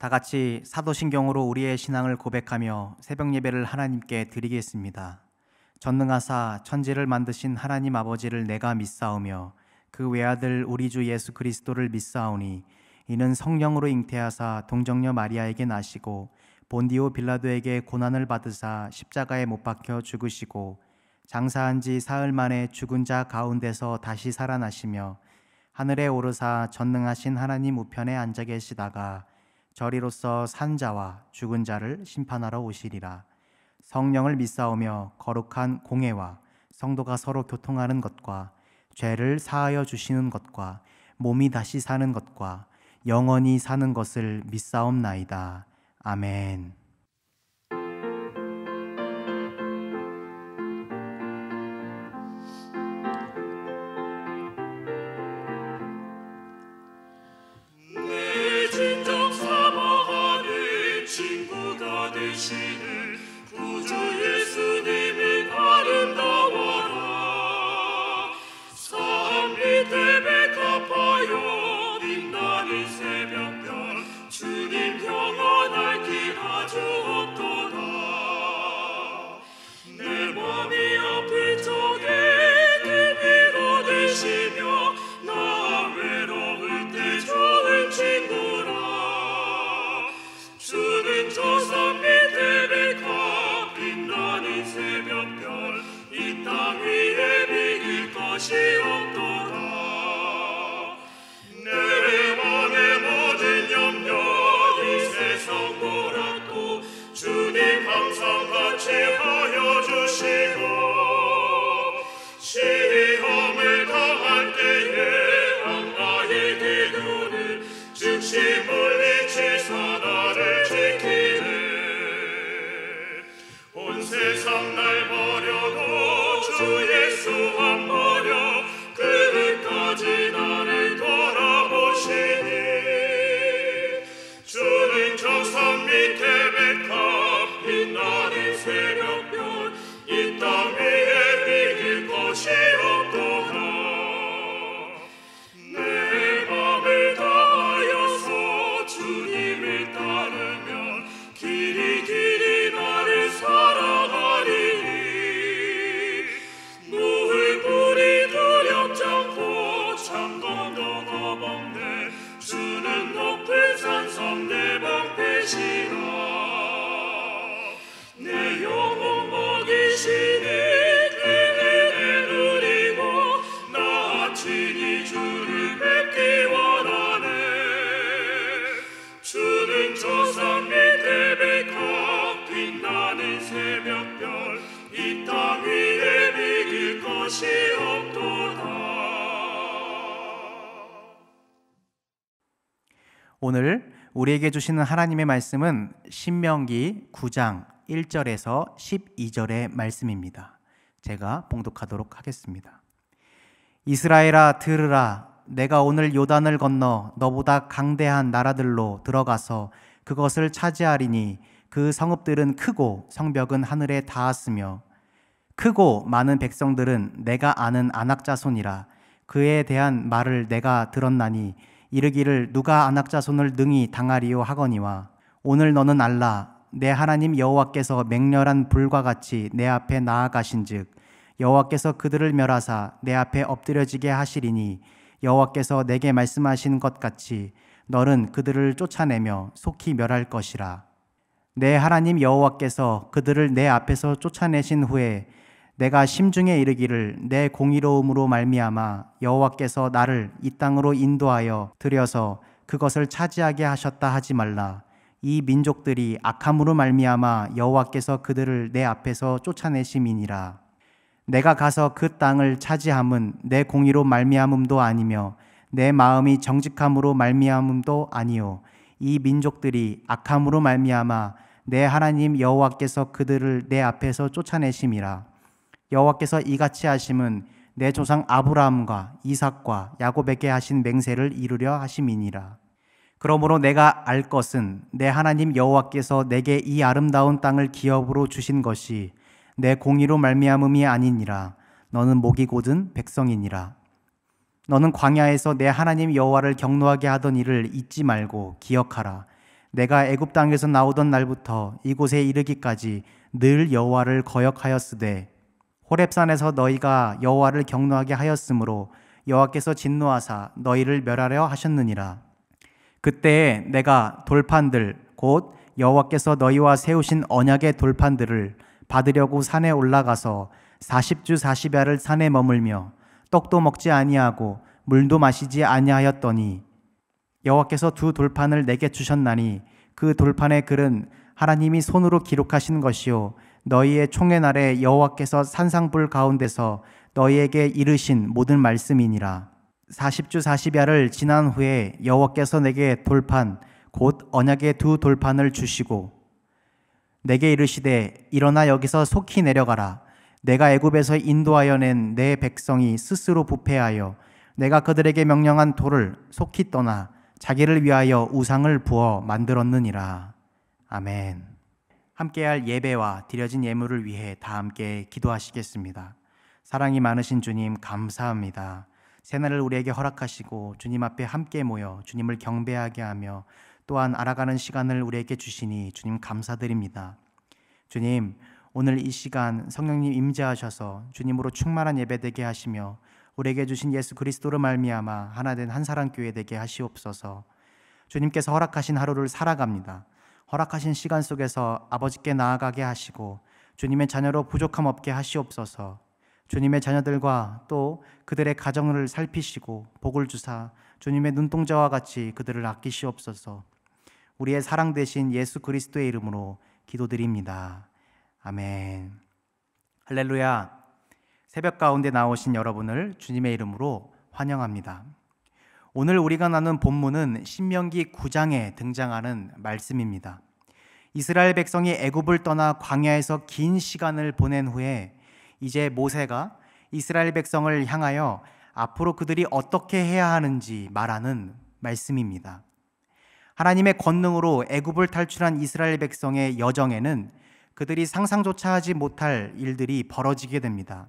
다 같이 사도신경으로 우리의 신앙을 고백하며 새벽 예배를 하나님께 드리겠습니다. 전능하사 천지를 만드신 하나님 아버지를 내가 믿사오며 그 외아들 우리 주 예수 그리스도를 믿사오니 이는 성령으로 잉태하사 동정녀 마리아에게 나시고 본디오 빌라도에게 고난을 받으사 십자가에 못 박혀 죽으시고 장사한 지 사흘 만에 죽은 자 가운데서 다시 살아나시며 하늘에 오르사 전능하신 하나님 우편에 앉아 계시다가 저리로서 산 자와 죽은 자를 심판하러 오시리라. 성령을 믿사오며 거룩한 공회와 성도가 서로 교통하는 것과 죄를 사하여 주시는 것과 몸이 다시 사는 것과 영원히 사는 것을 믿사옵나이다. 아멘. 되시는 구주 예수님은 아름다워라. 산 밑에 백합하여 빛나는 새벽별 주님 영원할 길 아주 없도다. 내 맘이 아플 적에 그 위로 되시며 나 외로울 때 좋은 친구라. 주는 저 산 밑에 백합 빛나는 새벽별 이 땅 위에 비길 것이 없도다. 내 맘의 모든 염려 이 세상 몰아도 주님 항상 같이 하여 주시고 시험을 당할 때에 악마의 기도를 즉시 물리치사 나를 지키네. 온 세상 날 버려도 주 예수 안 버려 끝까지 나를 돌아보시니 주는 저 산 밑에 백합 빛나는 새벽별 이 땅 위에 비길 것이 없도다. 내 맘을 다하여서 주님을 따르면 길이 길이 나를 사랑하리니 물불이 두렵지 않고 창검도 겁없네. 주는 높은 산성 내 방패시라. 내 영혼 먹이시니 그 은혜 누리고 나 친히 주를 뵙기 원하네. 주는 저 산 밑에 백합 빛나는 새벽별 이 땅 위에 비길 것이 없도다. 오늘 우리에게 주시는 하나님의 말씀은 신명기 9장 1절에서 12절의 말씀입니다. 제가 봉독하도록 하겠습니다. 이스라엘아 들으라. 내가 오늘 요단을 건너 너보다 강대한 나라들로 들어가서 그것을 차지하리니 그 성읍들은 크고 성벽은 하늘에 닿았으며 크고 많은 백성들은 내가 아는 아낙 자손이라. 그에 대한 말을 내가 들었나니 이르기를 누가 아낙 자손을 능히 당하리요 하거니와 오늘 너는 알라. 내 하나님 여호와께서 맹렬한 불과 같이 내 앞에 나아가신즉 여호와께서 그들을 멸하사 내 앞에 엎드려지게 하시리니 여호와께서 내게 말씀하신 것 같이 너는 그들을 쫓아내며 속히 멸할 것이라. 내 하나님 여호와께서 그들을 내 앞에서 쫓아내신 후에 내가 심중에 이르기를 내 공의로움으로 말미암아 여호와께서 나를 이 땅으로 인도하여 들여서 그것을 차지하게 하셨다 하지 말라. 이 민족들이 악함으로 말미암아 여호와께서 그들을 내 앞에서 쫓아내심이니라. 내가 가서 그 땅을 차지함은 내 공의로 말미암음도 아니며 내 마음이 정직함으로 말미암음도 아니요 이 민족들이 악함으로 말미암아 내 하나님 여호와께서 그들을 내 앞에서 쫓아내심이라. 여호와께서 이같이 하심은 내 조상 아브라함과 이삭과 야곱에게 하신 맹세를 이루려 하심이니라. 그러므로 내가 알 것은 내 하나님 여호와께서 내게 이 아름다운 땅을 기업으로 주신 것이 내 공의로 말미암음이 아니니라. 너는 목이 곧은 백성이니라. 너는 광야에서 내 하나님 여호와를 경노하게 하던 일을 잊지 말고 기억하라. 내가 애굽 땅에서 나오던 날부터 이곳에 이르기까지 늘 여호와를 거역하였으되 호렙산에서 너희가 여호와를 경노하게 하였으므로 여호와께서 진노하사 너희를 멸하려 하셨느니라. 그때에 내가 돌판들 곧 여호와께서 너희와 세우신 언약의 돌판들을 받으려고 산에 올라가서 40주 40야를 산에 머물며 떡도 먹지 아니하고 물도 마시지 아니하였더니 여호와께서 두 돌판을 내게 주셨나니 그 돌판의 글은 하나님이 손으로 기록하신 것이요 너희의 총회 날에 여호와께서 산상불 가운데서 너희에게 이르신 모든 말씀이니라. 40주 40야를 지난 후에 여호와께서 내게 돌판 곧 언약의 두 돌판을 주시고 내게 이르시되 일어나 여기서 속히 내려가라. 내가 애굽에서 인도하여 낸 내 백성이 스스로 부패하여 내가 그들에게 명령한 돌을 속히 떠나 자기를 위하여 우상을 부어 만들었느니라. 아멘. 함께할 예배와 드려진 예물을 위해 다 함께 기도하시겠습니다. 사랑이 많으신 주님 감사합니다. 새날을 우리에게 허락하시고 주님 앞에 함께 모여 주님을 경배하게 하며 또한 알아가는 시간을 우리에게 주시니 주님 감사드립니다. 주님, 오늘 이 시간 성령님 임재하셔서 주님으로 충만한 예배되게 하시며 우리에게 주신 예수 그리스도로 말미암아 하나된 한사랑교회 되게 하시옵소서. 주님께서 허락하신 하루를 살아갑니다. 허락하신 시간 속에서 아버지께 나아가게 하시고 주님의 자녀로 부족함 없게 하시옵소서. 주님의 자녀들과 또 그들의 가정을 살피시고 복을 주사 주님의 눈동자와 같이 그들을 아끼시옵소서. 우리의 사랑 되신 예수 그리스도의 이름으로 기도드립니다. 아멘. 할렐루야. 새벽 가운데 나오신 여러분을 주님의 이름으로 환영합니다. 오늘 우리가 나눈 본문은 신명기 9장에 등장하는 말씀입니다. 이스라엘 백성이 애굽을 떠나 광야에서 긴 시간을 보낸 후에 이제 모세가 이스라엘 백성을 향하여 앞으로 그들이 어떻게 해야 하는지 말하는 말씀입니다. 하나님의 권능으로 애굽을 탈출한 이스라엘 백성의 여정에는 그들이 상상조차 하지 못할 일들이 벌어지게 됩니다.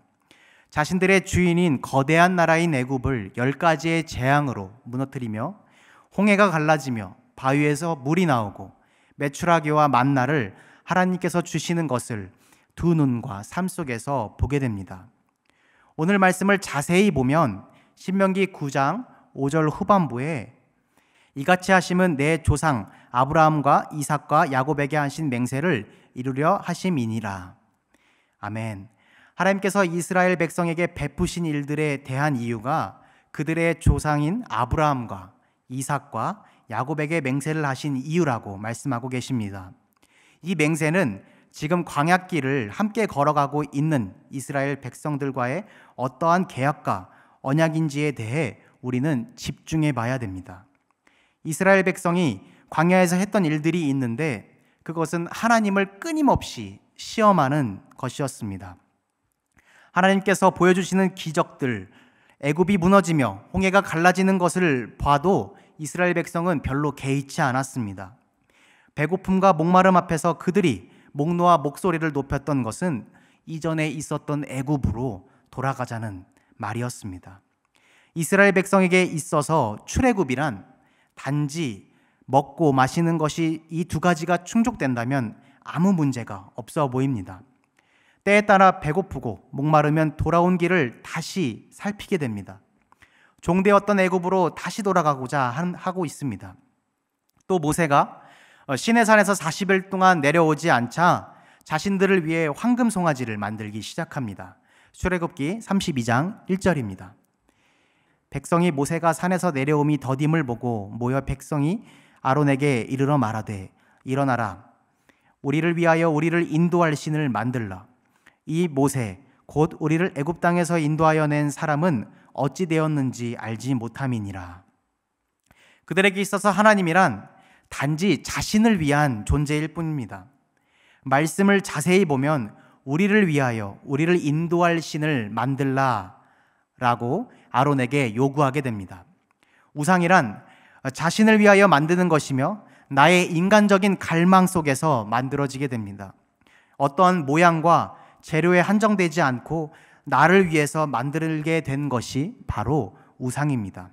자신들의 주인인 거대한 나라인 애굽을 10가지의 재앙으로 무너뜨리며 홍해가 갈라지며 바위에서 물이 나오고 메추라기와 만나를 하나님께서 주시는 것을 두 눈과 삶 속에서 보게 됩니다. 오늘 말씀을 자세히 보면 신명기 9장 5절 후반부에 이같이 하심은 내 조상 아브라함과 이삭과 야곱에게 하신 맹세를 이루려 하심이니라. 아멘. 하나님께서 이스라엘 백성에게 베푸신 일들에 대한 이유가 그들의 조상인 아브라함과 이삭과 야곱에게 맹세를 하신 이유라고 말씀하고 계십니다. 이 맹세는 지금 광야길을 함께 걸어가고 있는 이스라엘 백성들과의 어떠한 계약과 언약인지에 대해 우리는 집중해 봐야 됩니다. 이스라엘 백성이 광야에서 했던 일들이 있는데 그것은 하나님을 끊임없이 시험하는 것이었습니다. 하나님께서 보여주시는 기적들, 애굽이 무너지며 홍해가 갈라지는 것을 봐도 이스라엘 백성은 별로 개의치 않았습니다. 배고픔과 목마름 앞에서 그들이 목 놓아 목소리를 높였던 것은 이전에 있었던 애굽으로 돌아가자는 말이었습니다. 이스라엘 백성에게 있어서 출애굽이란 단지 먹고 마시는 것이 이 두 가지가 충족된다면 아무 문제가 없어 보입니다. 때에 따라 배고프고 목마르면 돌아온 길을 다시 살피게 됩니다. 종되었던 애굽으로 다시 돌아가고자 하고 있습니다. 또 모세가 시내산에서 40일 동안 내려오지 않자 자신들을 위해 황금 송아지를 만들기 시작합니다. 출애굽기 32장 1절입니다. 백성이 모세가 산에서 내려옴이 더딤을 보고 모여 백성이 아론에게 이르러 말하되 일어나라 우리를 위하여 우리를 인도할 신을 만들라. 이 모세 곧 우리를 애굽 땅에서 인도하여 낸 사람은 어찌 되었는지 알지 못함이니라. 그들에게 있어서 하나님이란 단지 자신을 위한 존재일 뿐입니다. 말씀을 자세히 보면 우리를 위하여 우리를 인도할 신을 만들라 라고 아론에게 요구하게 됩니다. 우상이란 자신을 위하여 만드는 것이며 나의 인간적인 갈망 속에서 만들어지게 됩니다. 어떠한 모양과 재료에 한정되지 않고 나를 위해서 만들게 된 것이 바로 우상입니다.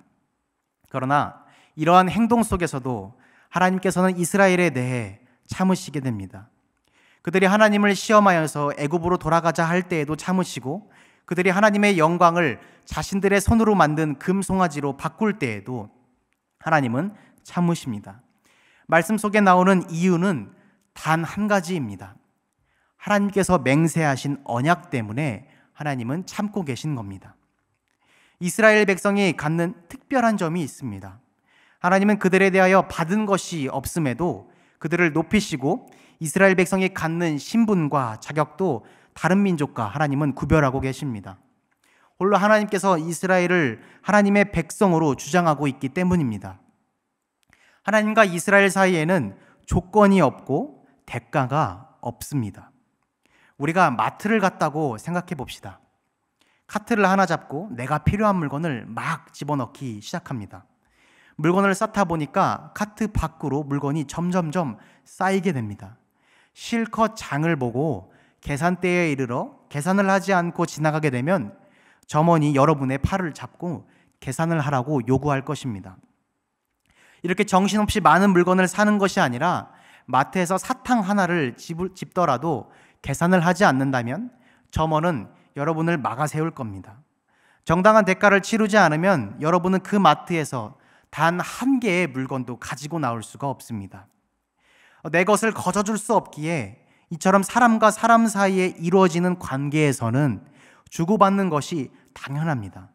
그러나 이러한 행동 속에서도 하나님께서는 이스라엘에 대해 참으시게 됩니다. 그들이 하나님을 시험하여서 애굽으로 돌아가자 할 때에도 참으시고, 그들이 하나님의 영광을 자신들의 손으로 만든 금송아지로 바꿀 때에도 하나님은 참으십니다. 말씀 속에 나오는 이유는 단 한 가지입니다. 하나님께서 맹세하신 언약 때문에 하나님은 참고 계신 겁니다. 이스라엘 백성이 갖는 특별한 점이 있습니다. 하나님은 그들에 대하여 받은 것이 없음에도 그들을 높이시고, 이스라엘 백성이 갖는 신분과 자격도 다른 민족과 하나님은 구별하고 계십니다. 홀로 하나님께서 이스라엘을 하나님의 백성으로 주장하고 있기 때문입니다. 하나님과 이스라엘 사이에는 조건이 없고 대가가 없습니다. 우리가 마트를 갔다고 생각해 봅시다. 카트를 하나 잡고 내가 필요한 물건을 막 집어넣기 시작합니다. 물건을 쌓다 보니까 카트 밖으로 물건이 점점점 쌓이게 됩니다. 실컷 장을 보고 계산대에 이르러 계산을 하지 않고 지나가게 되면 점원이 여러분의 팔을 잡고 계산을 하라고 요구할 것입니다. 이렇게 정신없이 많은 물건을 사는 것이 아니라 마트에서 사탕 하나를 집더라도 계산을 하지 않는다면 점원은 여러분을 막아 세울 겁니다. 정당한 대가를 치르지 않으면 여러분은 그 마트에서 단 한 개의 물건도 가지고 나올 수가 없습니다. 내 것을 거저줄 수 없기에 이처럼 사람과 사람 사이에 이루어지는 관계에서는 주고받는 것이 당연합니다.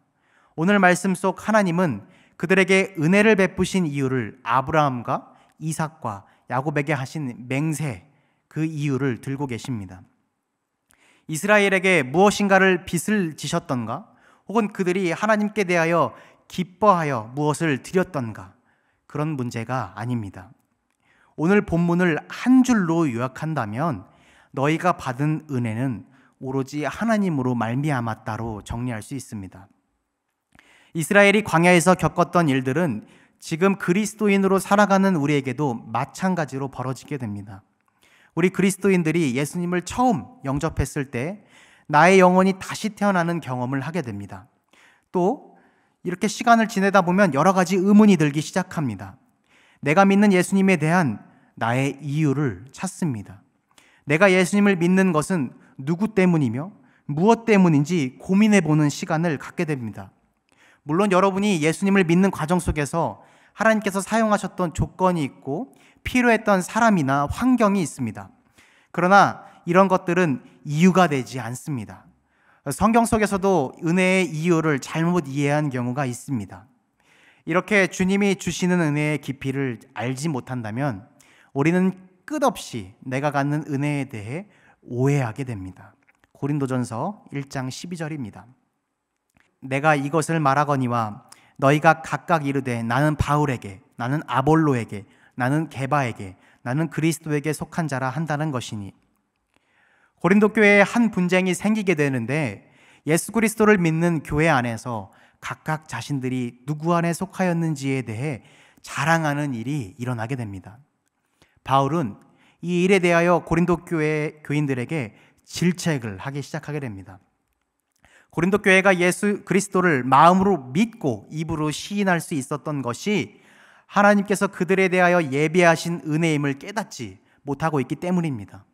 오늘 말씀 속 하나님은 그들에게 은혜를 베푸신 이유를 아브라함과 이삭과 야곱에게 하신 맹세, 그 이유를 들고 계십니다. 이스라엘에게 무엇인가를 빚을 지셨던가, 혹은 그들이 하나님께 대하여 기뻐하여 무엇을 드렸던가, 그런 문제가 아닙니다. 오늘 본문을 한 줄로 요약한다면 너희가 받은 은혜는 오로지 하나님으로 말미암았다로 정리할 수 있습니다. 이스라엘이 광야에서 겪었던 일들은 지금 그리스도인으로 살아가는 우리에게도 마찬가지로 벌어지게 됩니다. 우리 그리스도인들이 예수님을 처음 영접했을 때 나의 영혼이 다시 태어나는 경험을 하게 됩니다. 또 이렇게 시간을 지내다 보면 여러 가지 의문이 들기 시작합니다. 내가 믿는 예수님에 대한 나의 이유를 찾습니다. 내가 예수님을 믿는 것은 누구 때문이며 무엇 때문인지 고민해보는 시간을 갖게 됩니다. 물론 여러분이 예수님을 믿는 과정 속에서 하나님께서 사용하셨던 조건이 있고 필요했던 사람이나 환경이 있습니다. 그러나 이런 것들은 이유가 되지 않습니다. 성경 속에서도 은혜의 이유를 잘못 이해한 경우가 있습니다. 이렇게 주님이 주시는 은혜의 깊이를 알지 못한다면 우리는 끝없이 내가 갖는 은혜에 대해 오해하게 됩니다. 고린도전서 1장 12절입니다. 내가 이것을 말하거니와 너희가 각각 이르되 나는 바울에게, 나는 아볼로에게, 나는 게바에게, 나는 그리스도에게 속한 자라 한다는 것이니. 고린도 교회에 한 분쟁이 생기게 되는데 예수 그리스도를 믿는 교회 안에서 각각 자신들이 누구 안에 속하였는지에 대해 자랑하는 일이 일어나게 됩니다. 바울은 이 일에 대하여 고린도 교회 교인들에게 질책을 하기 시작하게 됩니다. 고린도 교회가 예수 그리스도를 마음으로 믿고 입으로 시인할 수 있었던 것이 하나님께서 그들에 대하여 예비하신 은혜임을 깨닫지 못하고 있기 때문입니다.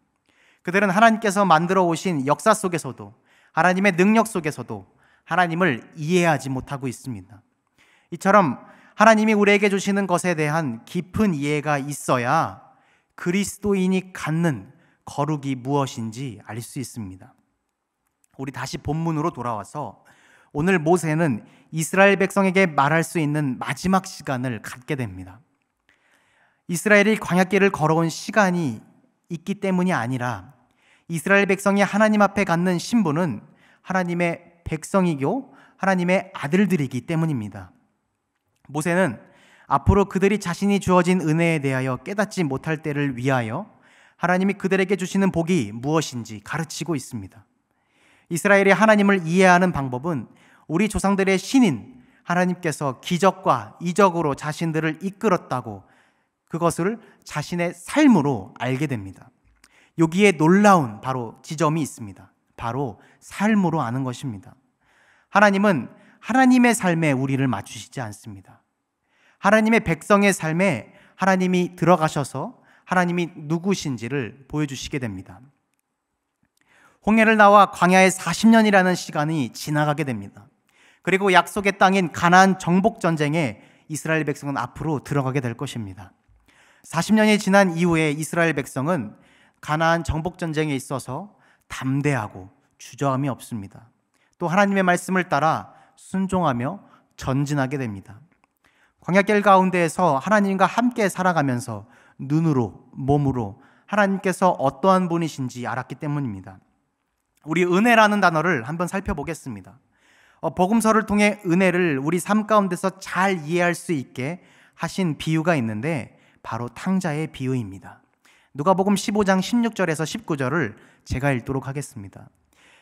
그들은 하나님께서 만들어 오신 역사 속에서도 하나님의 능력 속에서도 하나님을 이해하지 못하고 있습니다. 이처럼 하나님이 우리에게 주시는 것에 대한 깊은 이해가 있어야 그리스도인이 갖는 거룩이 무엇인지 알 수 있습니다. 우리 다시 본문으로 돌아와서 오늘 모세는 이스라엘 백성에게 말할 수 있는 마지막 시간을 갖게 됩니다. 이스라엘이 광야길을 걸어온 시간이 있기 때문이 아니라 이스라엘 백성이 하나님 앞에 갖는 신분은 하나님의 백성이고 하나님의 아들들이기 때문입니다. 모세는 앞으로 그들이 자신이 주어진 은혜에 대하여 깨닫지 못할 때를 위하여 하나님이 그들에게 주시는 복이 무엇인지 가르치고 있습니다. 이스라엘이 하나님을 이해하는 방법은 우리 조상들의 신인 하나님께서 기적과 이적으로 자신들을 이끌었다고 그것을 자신의 삶으로 알게 됩니다. 여기에 놀라운 바로 지점이 있습니다. 바로 삶으로 아는 것입니다. 하나님은 하나님의 삶에 우리를 맞추시지 않습니다. 하나님의 백성의 삶에 하나님이 들어가셔서 하나님이 누구신지를 보여주시게 됩니다. 홍해를 나와 광야에 40년이라는 시간이 지나가게 됩니다. 그리고 약속의 땅인 가나안 정복 전쟁에 이스라엘 백성은 앞으로 들어가게 될 것입니다. 40년이 지난 이후에 이스라엘 백성은 가나안 정복 전쟁에 있어서 담대하고 주저함이 없습니다. 또 하나님의 말씀을 따라 순종하며 전진하게 됩니다. 광야길 가운데에서 하나님과 함께 살아가면서 눈으로, 몸으로 하나님께서 어떠한 분이신지 알았기 때문입니다. 우리 은혜라는 단어를 한번 살펴보겠습니다. 복음서를 통해 은혜를 우리 삶 가운데서 잘 이해할 수 있게 하신 비유가 있는데 바로 탕자의 비유입니다. 누가복음 15장 16절에서 19절을 제가 읽도록 하겠습니다.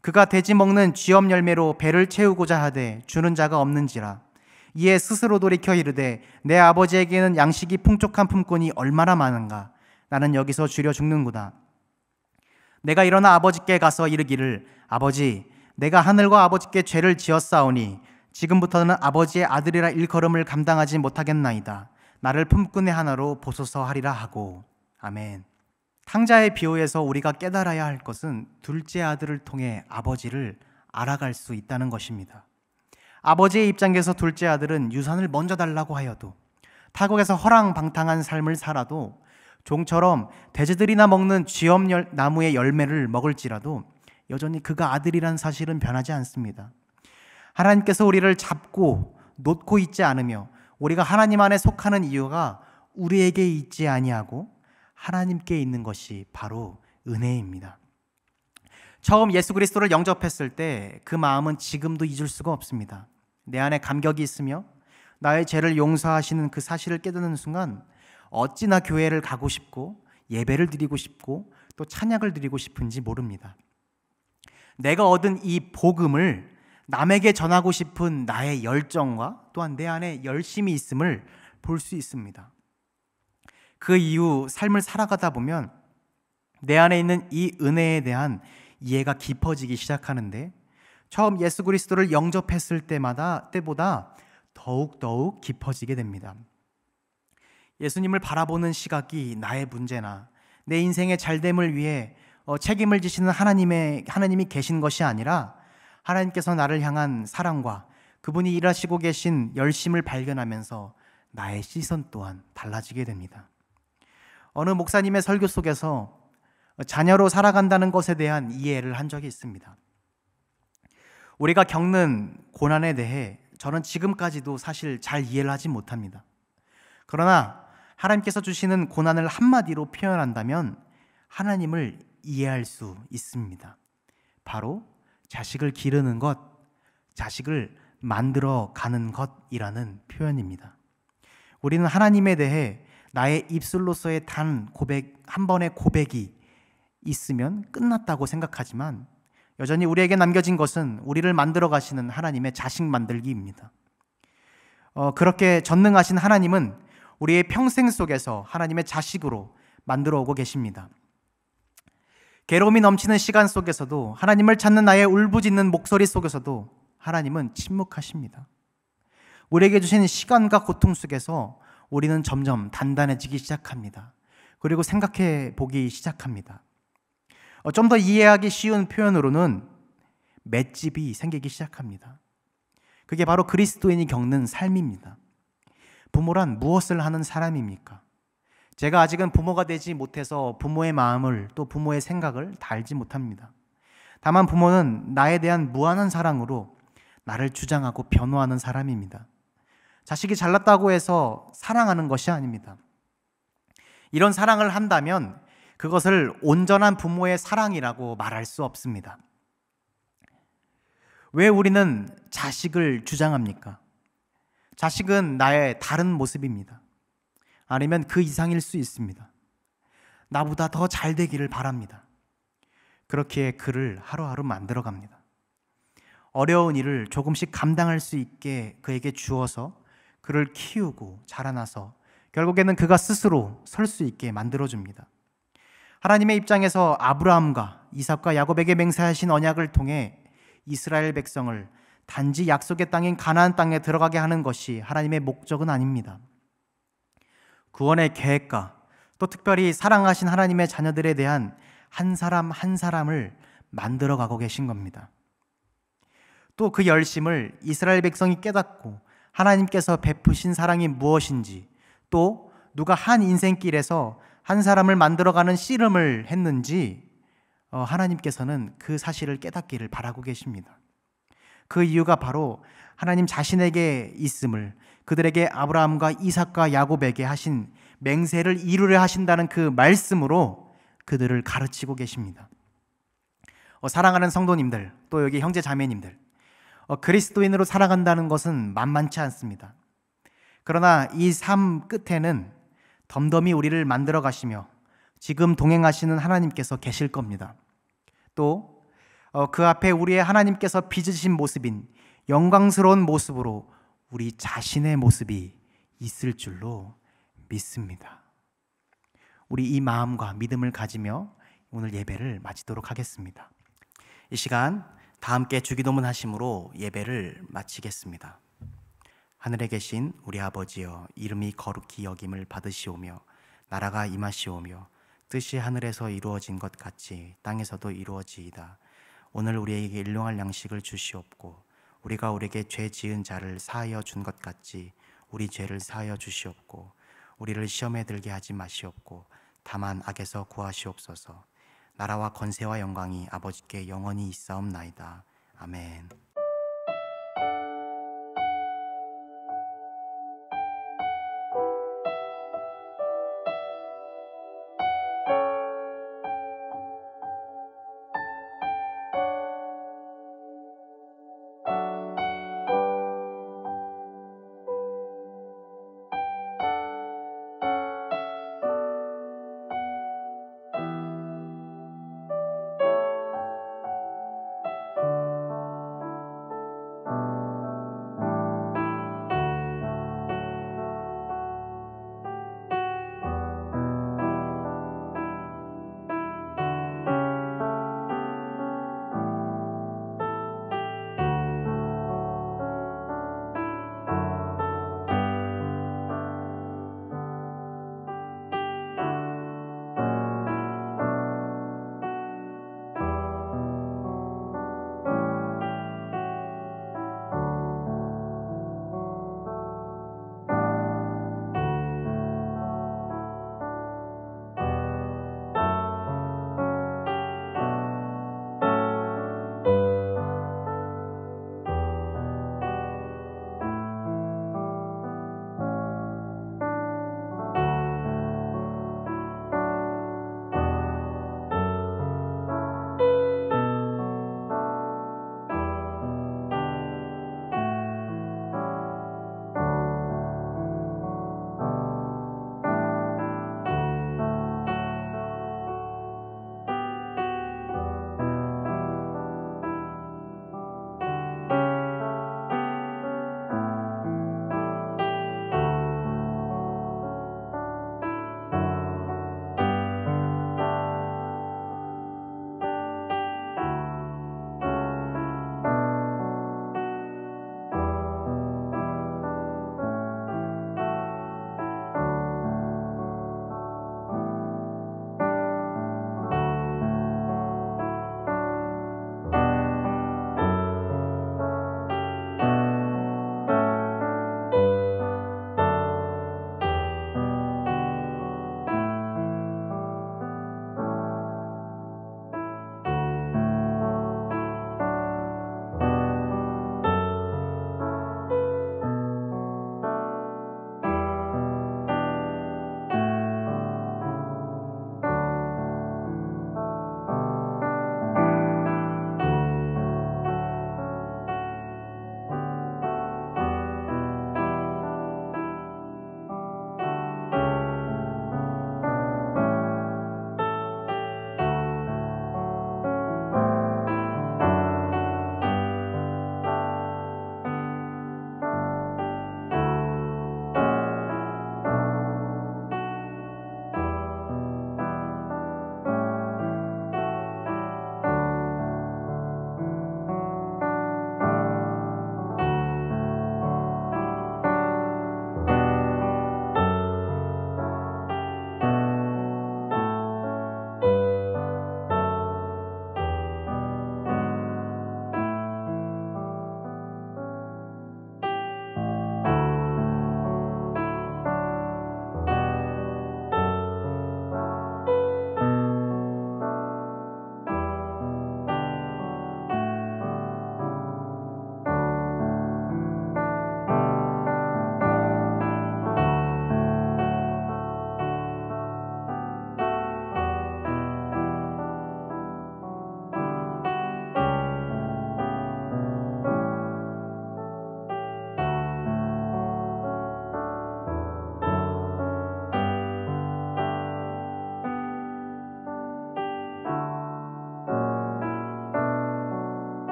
그가 돼지 먹는 쥐업 열매로 배를 채우고자 하되 주는 자가 없는지라. 이에 스스로 돌이켜 이르되 내 아버지에게는 양식이 풍족한 품꾼이 얼마나 많은가. 나는 여기서 줄여 죽는구나. 내가 일어나 아버지께 가서 이르기를 아버지 내가 하늘과 아버지께 죄를 지었사오니 지금부터는 아버지의 아들이라 일컬음을 감당하지 못하겠나이다. 나를 품꾼의 하나로 보소서 하리라 하고. 아멘. 탕자의 비유에서 우리가 깨달아야 할 것은 둘째 아들을 통해 아버지를 알아갈 수 있다는 것입니다. 아버지의 입장에서 둘째 아들은 유산을 먼저 달라고 하여도, 타국에서 허랑방탕한 삶을 살아도, 종처럼 돼지들이나 먹는 쥐업 나무의 열매를 먹을지라도 여전히 그가 아들이란 사실은 변하지 않습니다. 하나님께서 우리를 잡고 놓고 있지 않으며 우리가 하나님 안에 속하는 이유가 우리에게 있지 아니하고 하나님께 있는 것이 바로 은혜입니다. 처음 예수 그리스도를 영접했을 때 그 마음은 지금도 잊을 수가 없습니다. 내 안에 감격이 있으며 나의 죄를 용서하시는 그 사실을 깨닫는 순간 어찌나 교회를 가고 싶고 예배를 드리고 싶고 또 찬양을 드리고 싶은지 모릅니다. 내가 얻은 이 복음을 남에게 전하고 싶은 나의 열정과 또한 내 안에 열심이 있음을 볼 수 있습니다. 그 이후 삶을 살아가다 보면 내 안에 있는 이 은혜에 대한 이해가 깊어지기 시작하는데 처음 예수 그리스도를 영접했을 때보다 더욱 깊어지게 됩니다. 예수님을 바라보는 시각이 나의 문제나 내 인생의 잘됨을 위해 책임을 지시는 하나님이 계신 것이 아니라 하나님께서 나를 향한 사랑과 그분이 일하시고 계신 열심을 발견하면서 나의 시선 또한 달라지게 됩니다. 어느 목사님의 설교 속에서 자녀로 살아간다는 것에 대한 이해를 한 적이 있습니다. 우리가 겪는 고난에 대해 저는 지금까지도 사실 잘 이해를 하지 못합니다. 그러나 하나님께서 주시는 고난을 한마디로 표현한다면 하나님을 이해할 수 있습니다. 바로 자식을 기르는 것, 자식을 만들어 가는 것이라는 표현입니다. 우리는 하나님에 대해 나의 입술로서의 단 고백, 한 번의 고백이 있으면 끝났다고 생각하지만 여전히 우리에게 남겨진 것은 우리를 만들어 가시는 하나님의 자식 만들기입니다. 그렇게 전능하신 하나님은 우리의 평생 속에서 하나님의 자식으로 만들어 오고 계십니다. 괴로움이 넘치는 시간 속에서도 하나님을 찾는 나의 울부짖는 목소리 속에서도 하나님은 침묵하십니다. 우리에게 주신 시간과 고통 속에서 우리는 점점 단단해지기 시작합니다. 그리고 생각해 보기 시작합니다. 좀 더 이해하기 쉬운 표현으로는 맷집이 생기기 시작합니다. 그게 바로 그리스도인이 겪는 삶입니다. 부모란 무엇을 하는 사람입니까? 제가 아직은 부모가 되지 못해서 부모의 마음을 또 부모의 생각을 다 알지 못합니다. 다만 부모는 나에 대한 무한한 사랑으로 나를 주장하고 변호하는 사람입니다. 자식이 잘났다고 해서 사랑하는 것이 아닙니다. 이런 사랑을 한다면 그것을 온전한 부모의 사랑이라고 말할 수 없습니다. 왜 우리는 자식을 주장합니까? 자식은 나의 다른 모습입니다. 아니면 그 이상일 수 있습니다. 나보다 더 잘 되기를 바랍니다. 그렇게 그를 하루하루 만들어갑니다. 어려운 일을 조금씩 감당할 수 있게 그에게 주어서 그를 키우고 자라나서 결국에는 그가 스스로 설 수 있게 만들어줍니다. 하나님의 입장에서 아브라함과 이삭과 야곱에게 맹세하신 언약을 통해 이스라엘 백성을 단지 약속의 땅인 가나안 땅에 들어가게 하는 것이 하나님의 목적은 아닙니다. 구원의 계획과 또 특별히 사랑하신 하나님의 자녀들에 대한 한 사람 한 사람을 만들어 가고 계신 겁니다. 또 그 열심을 이스라엘 백성이 깨닫고 하나님께서 베푸신 사랑이 무엇인지, 또 누가 한 인생길에서 한 사람을 만들어가는 씨름을 했는지 하나님께서는 그 사실을 깨닫기를 바라고 계십니다. 그 이유가 바로 하나님 자신에게 있음을, 그들에게 아브라함과 이삭과 야곱에게 하신 맹세를 이루려 하신다는 그 말씀으로 그들을 가르치고 계십니다. 사랑하는 성도님들, 또 여기 형제 자매님들, 그리스도인으로 살아간다는 것은 만만치 않습니다. 그러나 이 삶 끝에는 덤덤히 우리를 만들어 가시며 지금 동행하시는 하나님께서 계실 겁니다. 또 그 앞에 우리의 하나님께서 빚으신 모습인 영광스러운 모습으로 우리 자신의 모습이 있을 줄로 믿습니다. 우리 이 마음과 믿음을 가지며 오늘 예배를 마치도록 하겠습니다. 이 시간 다 함께 주기도문 하심으로 예배를 마치겠습니다. 하늘에 계신 우리 아버지여, 이름이 거룩히 여김을 받으시오며 나라가 임하시오며 뜻이 하늘에서 이루어진 것 같이 땅에서도 이루어지이다. 오늘 우리에게 일용할 양식을 주시옵고 우리가 우리에게 죄 지은 자를 사하여 준 것 같이 우리 죄를 사하여 주시옵고 우리를 시험에 들게 하지 마시옵고 다만 악에서 구하시옵소서. 나라와 권세와 영광이 아버지께 영원히 있사옵나이다. 아멘.